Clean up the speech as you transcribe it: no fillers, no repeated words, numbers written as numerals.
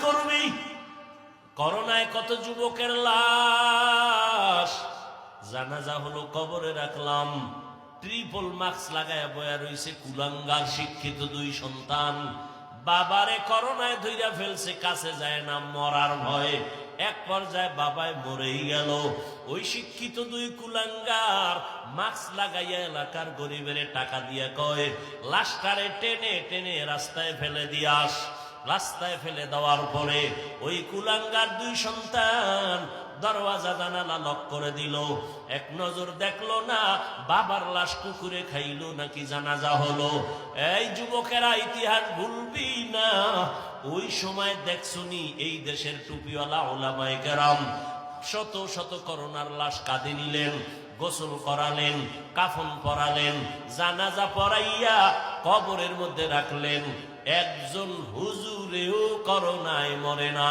করবি? করোনায় কত যুবকের লাশ, জানাজা হলো, কবরে রাখলাম, ট্রিপল মাস্ক লাগায়া বয়া রইছে কুলাঙ্গার শিক্ষিত দুই সন্তান। বাবারে করোনায় ধইরা ফেলছে, কাছে যায় না, মরার ভয়ে। এক পর্যায়ে বাবায় মরেই গেল। ওই শিক্ষিত দুই কুলাঙ্গার মাস্ক লাগাইয়া এলাকার গরিবের টাকা দিয়ে কয়, লাশটারে টেনে টেনে রাস্তায় ফেলে দিয়াস। রাস্তায় ফেলে দেওয়ার পরে ওই কুলাঙ্গার দুই সন্তান দরওয়াজা জানালা লক করে দিল। এক নজর দেখলো না বাবার লাশ কুকুরে খাইলো নাকি জানাজা হলো। এই যুবকেরা, ইতিহাস ভুলবি না। ওই সময় দেখছনি এই দেশের টুপিওয়ালা ওলামায়ে কেরাম শত শত করোনার লাশ কাঁধে নিলেন, গোসল করালেন, কাফন পরালেন, জানাজা পরাইয়া কবরের মধ্যে রাখলেন। একজন হুজুরেও করোনায় মরে না।